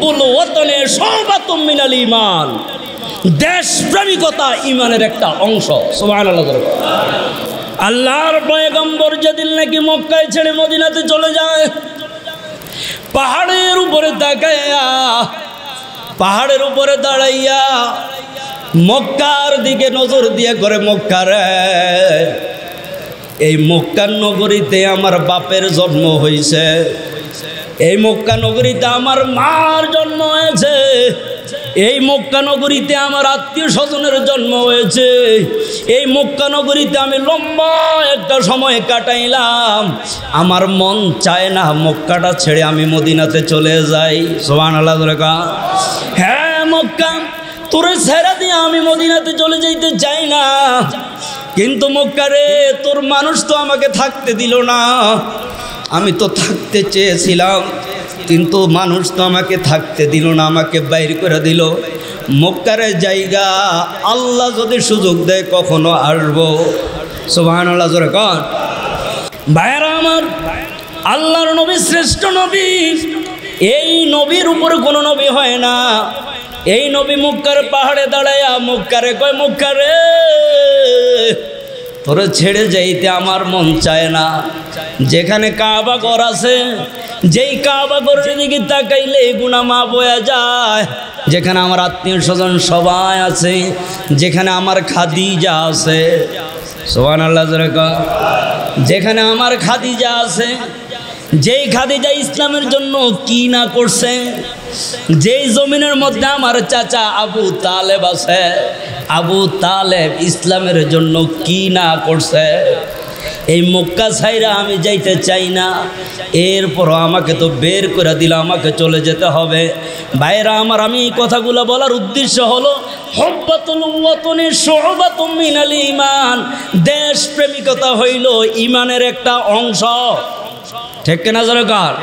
হুব্বুল ওয়াতনে শুবাতুম মিনাল ঈমান। দেশপ্রেমিকতা ঈমানের একটা অংশ। সুবহানাল্লাহ। আল্লাহর পয়গম্বর যেদিন নাকি মক্কায় ছেড়ে মদিনাতে চলে যায়, পাহাড়ের উপরে তাকাইয়া, পাহাড়ের উপরে দাঁড়াইয়া মক্কার দিকে নজর দিয়ে করে, মক্কা রে, এই মক্কার নগরীতে আমার বাপের জন্ম হয়েছে, এই মক্কা নগরীতে আমার মার জন্ম হয়েছে, এই মক্কা নগরীতে আমার আত্মীয় স্বজনের জন্ম হয়েছে, এই মক্কা নগরীতে আমি লম্বা একটা সময় কাটাইলাম। আমার মন চায় না মক্কাটা ছেড়ে আমি মদিনাতে চলে যাই। সুবহানাল্লাহ। হ্যাঁ মক্কা, তোরে ছেড়ে দিয়ে আমি মদিনাতে চলে যাইতে চাই না, কিন্তু মক্কা রে, তোর মানুষ তো আমাকে থাকতে দিল না। আমি তো থাকতে চেয়েছিলাম, কিন্তু মানুষ তো আমাকে থাকতে দিল না, আমাকে বাইর করে দিল। মক্কারের জায়গা আল্লাহ যদি সুযোগ দেয় কখনো আসবো। সুবহানাল্লাহ। জোরে কর। ভাইরা আমার, আল্লাহর নবী শ্রেষ্ঠ নবী। এই নবীর উপরে কোনো নবী হয় না। এই নবী মক্কার পাহাড়ে দাঁড়ায়া মক্কারে কয়, মক্কা রে, তোরে ছেড়ে যাইতে আমার মন চায় না। যেখানে কাবা ঘর আছে, যেই কাবা ঘরের দিকে তাকাইলে গুনাহ মাফ হয়ে যায়, যেখানে আমার আত্মীয় স্বজন সবাই আছে, যেখানে আমার খাদিজা আছে, সুবহানাল্লাহ, যেখানে আমার খাদিজা আছে, যেই খাদিজা ইসলামের জন্য কি না করছে, যেই জমিনের মধ্যে আমার চাচা আবু তালেব আছে, আবু তালেব ইসলামের জন্য কি না করছে, এই মক্কা ছাইরা আমি যাইতে চাই না। এরপরও আমাকে তো বের করে দিল, আমাকে চলে যেতে হবে। ভাইরা আমার, আমি এই কথাগুলো বলার উদ্দেশ্য হলো হুব্বাতুল ওয়াতনি শুবাতুম মিনাল ঈমান। দেশপ্রেমিকতা হইল ঈমানের একটা অংশ। ঠিক কিনা জোরে কার?